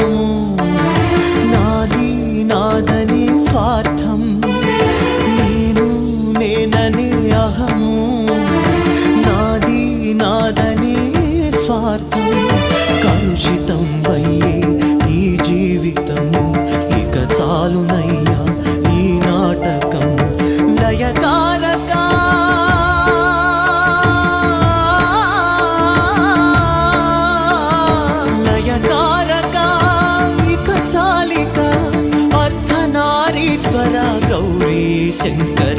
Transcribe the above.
అహము నాది నాదని స్వార్థం నేను నేనని అహము నాది నాదని స్వార్థం కలుషితం అయ్యే ఈ జీవితం ఇక చాలునయ్యా ఈ నాటకం లయకారక లయకారక ఇక చాలిక అర్ధనారీశ్వర గౌరీ శంకర